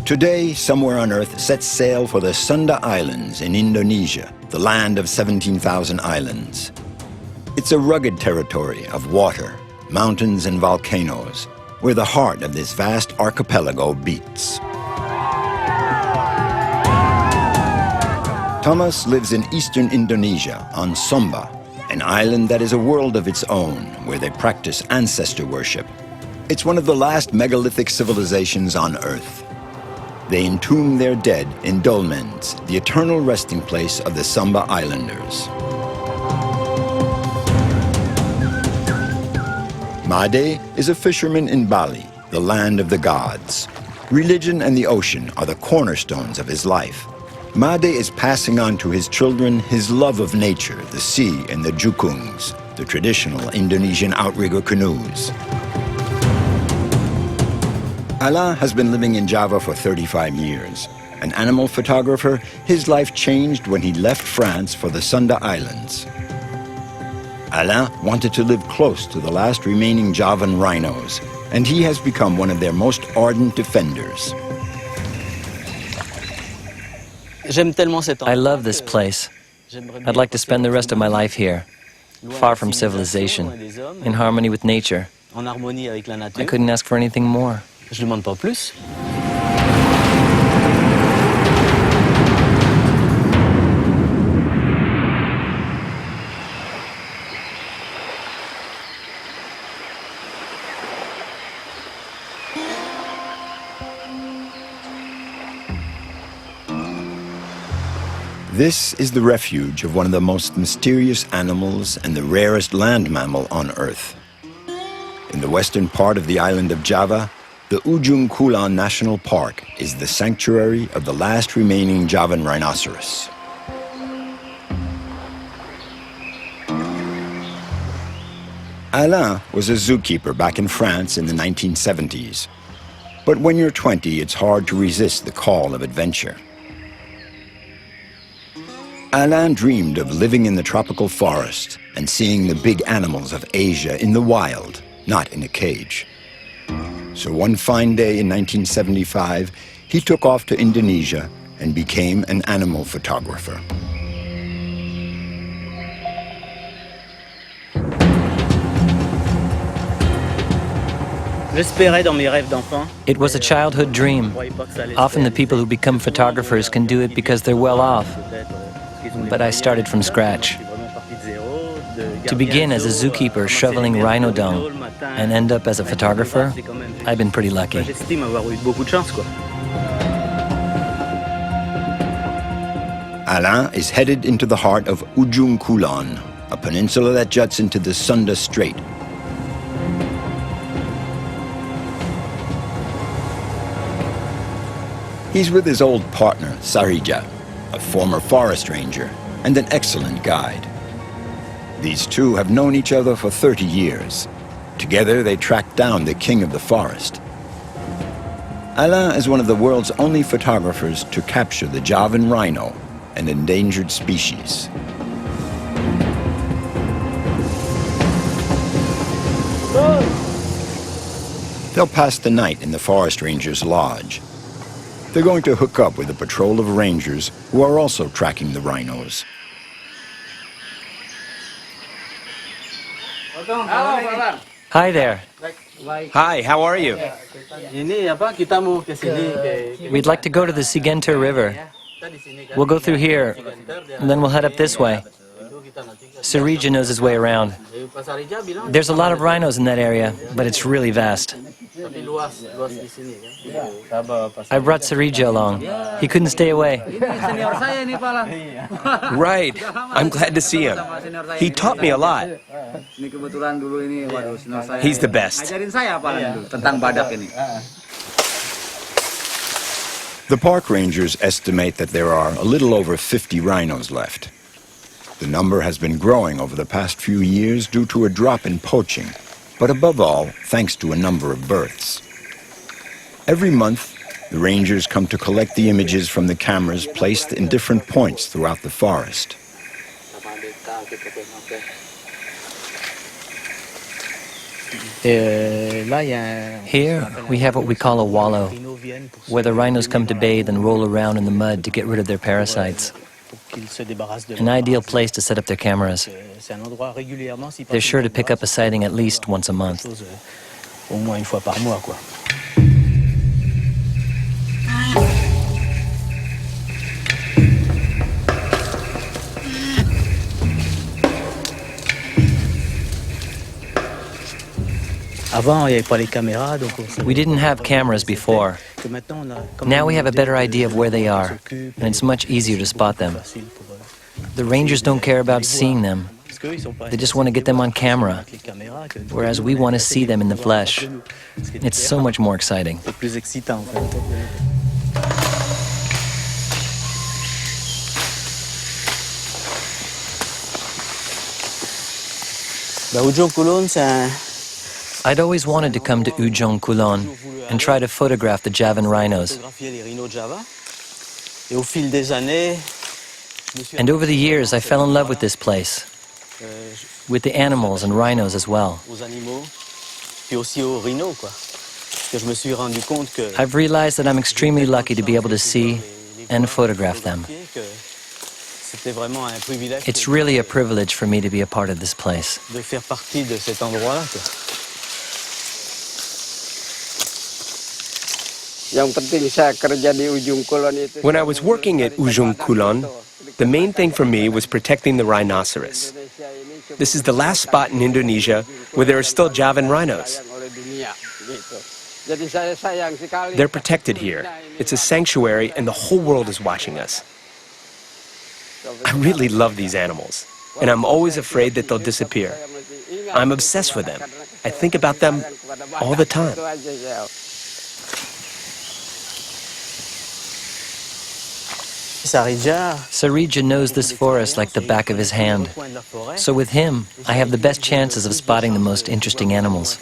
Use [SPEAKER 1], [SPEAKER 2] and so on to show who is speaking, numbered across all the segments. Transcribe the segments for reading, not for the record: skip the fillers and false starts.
[SPEAKER 1] Today, Somewhere on Earth sets sail for the Sunda Islands in Indonesia, the land of 17,000 islands. It's a rugged territory of water, mountains and volcanoes, where the heart of this vast archipelago beats. Thomas lives in eastern Indonesia on Sumba, an island that is a world of its own, where they practice ancestor worship. It's one of the last megalithic civilizations on Earth. They entomb their dead in dolmens, the eternal resting place of the Sumba Islanders. Made is a fisherman in Bali, the land of the gods. Religion and the ocean are the cornerstones of his life. Made is passing on to his children his love of nature, the sea and the jukungs, the traditional Indonesian outrigger canoes. Alain has been living in Java for 35 years. An animal photographer, his life changed when he left France for the Sunda Islands. Alain wanted to live close to the last remaining Javan rhinos, and he has become one of their most ardent defenders.
[SPEAKER 2] I love this place. I'd like to spend the rest of my life here, far from civilization, in harmony with nature. I couldn't ask for anything more.
[SPEAKER 1] This is the refuge of one of the most mysterious animals and the rarest land mammal on Earth. In the western part of the island of Java, the Ujung Kulon National Park is the sanctuary of the last remaining Javan rhinoceros. Alain was a zookeeper back in France in the 1970s. But when you're 20, it's hard to resist the call of adventure. Alain dreamed of living in the tropical forest and seeing the big animals of Asia in the wild, not in a cage. So one fine day in 1975, he took off to Indonesia and became an animal photographer.
[SPEAKER 2] It was a childhood dream. Often the people who become photographers can do it because they're well off. But I started from scratch. To begin as a zookeeper shoveling rhino dung and end up as a photographer, I've been pretty lucky.
[SPEAKER 1] Alain is headed into the heart of Ujung Kulon, a peninsula that juts into the Sunda Strait. He's with his old partner, Sarija, a former forest ranger and an excellent guide. These two have known each other for 30 years. Together, they tracked down the king of the forest. Alain is one of the world's only photographers to capture the Javan rhino, an endangered species. They'll pass the night in the forest ranger's lodge. They're going to hook up with a patrol of rangers who are also tracking the rhinos.
[SPEAKER 2] Hi there.
[SPEAKER 3] Hi, how are you?
[SPEAKER 2] We'd like to go to the Cinque River. We'll go through here, and then we'll head up this way. Sarija knows his way around. There's a lot of rhinos in that area, but it's really vast. I brought Sarija along. He couldn't stay away.
[SPEAKER 3] Right, I'm glad to see him. He taught me a lot. He's the best.
[SPEAKER 1] The park rangers estimate that there are a little over 50 rhinos left. The number has been growing over the past few years due to a drop in poaching, but above all, thanks to a number of births. Every month, the rangers come to collect the images from the cameras placed in different points throughout the forest.
[SPEAKER 2] Here, we have what we call a wallow, where the rhinos come to bathe and roll around in the mud to get rid of their parasites. An ideal place to set up their cameras. They're sure to pick up a sighting at least once a month. We didn't have cameras before. Now we have a better idea of where they are, and it's much easier to spot them. The rangers don't care about seeing them. They just want to get them on camera, whereas we want to see them in the flesh. It's so much more exciting. I'd always wanted to come to Ujung Kulon and try to photograph the Javan rhinos. And over the years, I fell in love with this place, with the animals and rhinos as well. I've realized that I'm extremely lucky to be able to see and photograph them. It's really a privilege for me to be a part of this place.
[SPEAKER 3] When I was working at Ujung Kulon, the main thing for me was protecting the rhinoceros. This is the last spot in Indonesia where there are still Javan rhinos. They're protected here. It's a sanctuary and the whole world is watching us. I really love these animals, and I'm always afraid that they'll disappear. I'm obsessed with them. I think about them all the time.
[SPEAKER 2] Sarija knows this forest like the back of his hand. So with him, I have the best chances of spotting the most interesting animals.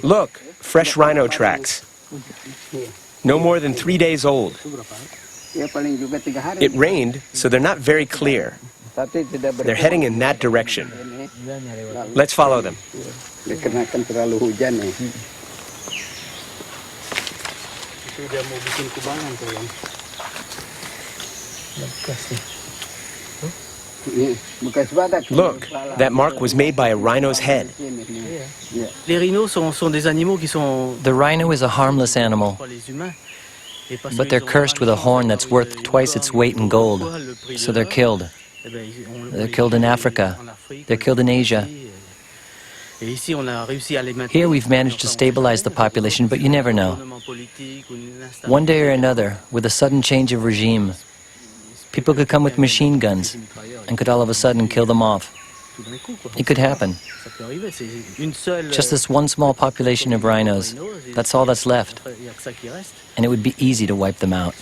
[SPEAKER 3] Look, fresh rhino tracks. No more than 3 days old. It rained, so they're not very clear. They're heading in that direction. Let's follow them. Look, that mark was made by a rhino's head.
[SPEAKER 2] The rhino is a harmless animal, but they're cursed with a horn that's worth twice its weight in gold, so they're killed. They're killed in Africa. They're killed in Asia. Here we've managed to stabilize the population, but you never know. One day or another, with a sudden change of regime, people could come with machine guns and could all of a sudden kill them off. It could happen. Just this one small population of rhinos, that's all that's left. And it would be easy to wipe them out.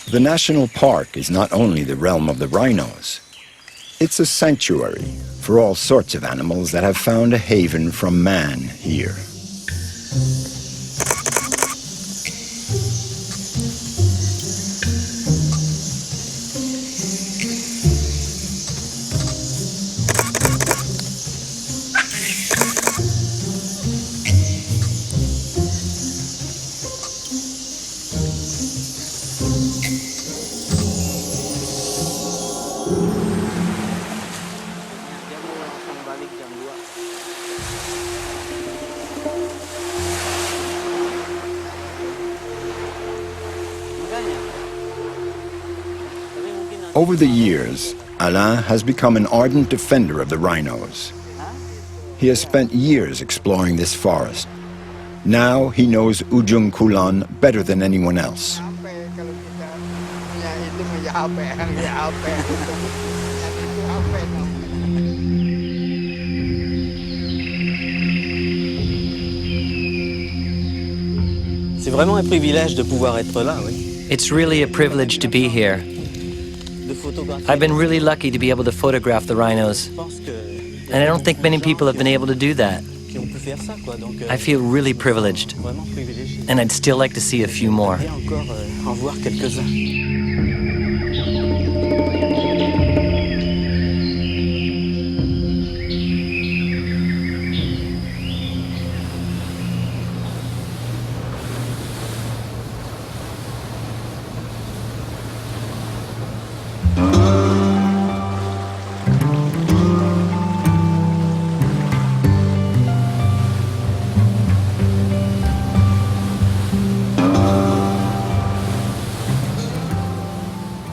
[SPEAKER 1] The national park is not only the realm of the rhinos. It's a sanctuary for all sorts of animals that have found a haven from man here. Over the years, Alain has become an ardent defender of the rhinos. He has spent years exploring this forest. Now he knows Ujung Kulon better than anyone else.
[SPEAKER 2] It's really a privilege to be here. I've been really lucky to be able to photograph the rhinos, and I don't think many people have been able to do that. I feel really privileged, and I'd still like to see a few more.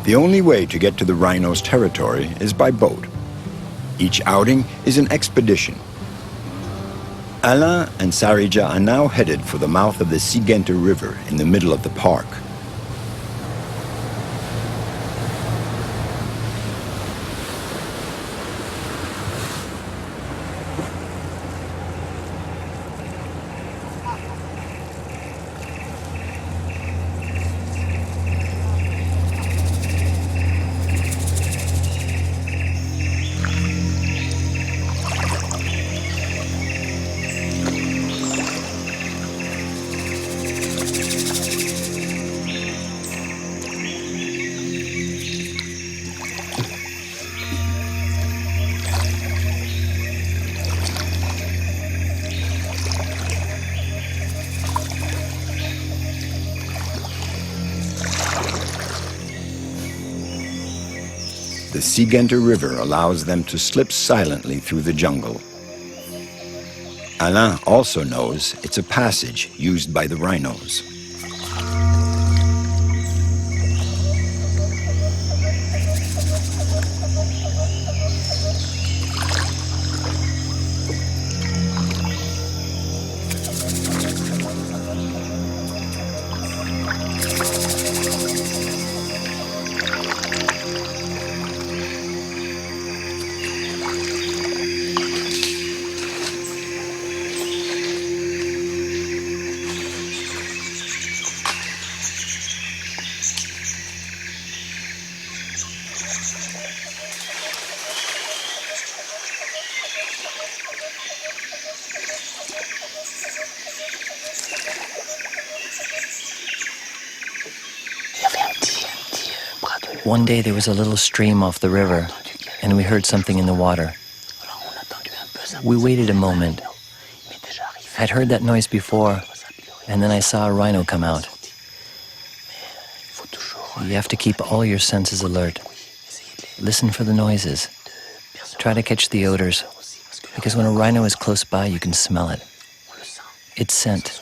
[SPEAKER 1] The only way to get to the rhino's territory is by boat. Each outing is an expedition. Alain and Sarija are now headed for the mouth of the Cinque River in the middle of the park. The Cinque River allows them to slip silently through the jungle. Alain also knows it's a passage used by the rhinos.
[SPEAKER 2] One day there was a little stream off the river, and we heard something in the water. We waited a moment. I'd heard that noise before, and then I saw a rhino come out. You have to keep all your senses alert. Listen for the noises. Try to catch the odors, because when a rhino is close by, you can smell it. Its scent.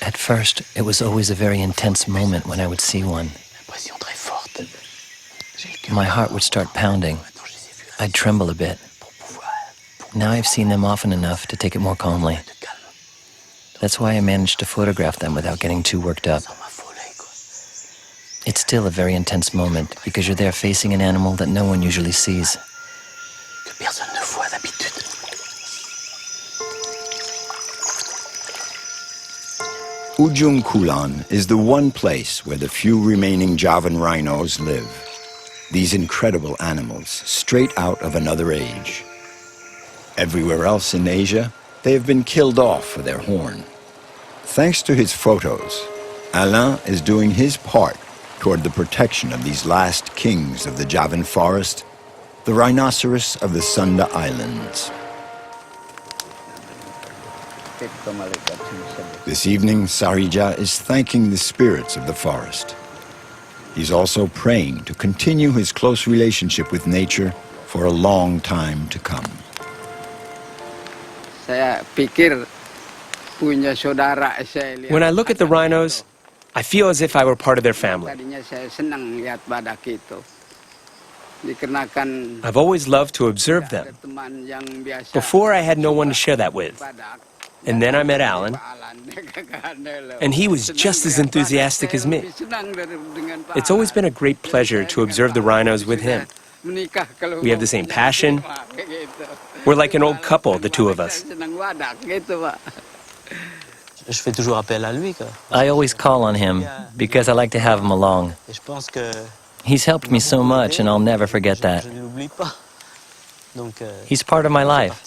[SPEAKER 2] At first, it was always a very intense moment when I would see one. My heart would start pounding. I'd tremble a bit. Now I've seen them often enough to take it more calmly. That's why I managed to photograph them without getting too worked up. It's still a very intense moment because you're there facing an animal that no one usually sees.
[SPEAKER 1] Ujung Kulon is the one place where the few remaining Javan rhinos live. These incredible animals, straight out of another age. Everywhere else in Asia, they have been killed off for their horn. Thanks to his photos, Alain is doing his part toward the protection of these last kings of the Javan forest, the rhinoceros of the Sunda Islands. This evening, Sarija is thanking the spirits of the forest. He's also praying to continue his close relationship with nature for a long time to come.
[SPEAKER 3] When I look at the rhinos, I feel as if I were part of their family. I've always loved to observe them. Before, I had no one to share that with. And then I met Alain, and he was just as enthusiastic as me. It's always been a great pleasure to observe the rhinos with him. We have the same passion. We're like an old couple, the two of us.
[SPEAKER 2] I always call on him because I like to have him along. He's helped me so much, and I'll never forget that. He's part of my life.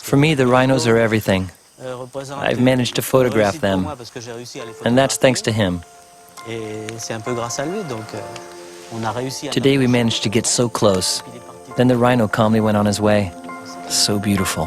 [SPEAKER 2] For me, the rhinos are everything. I've managed to photograph them, and that's thanks to him. Today we managed to get so close. Then the rhino calmly went on his way. So beautiful.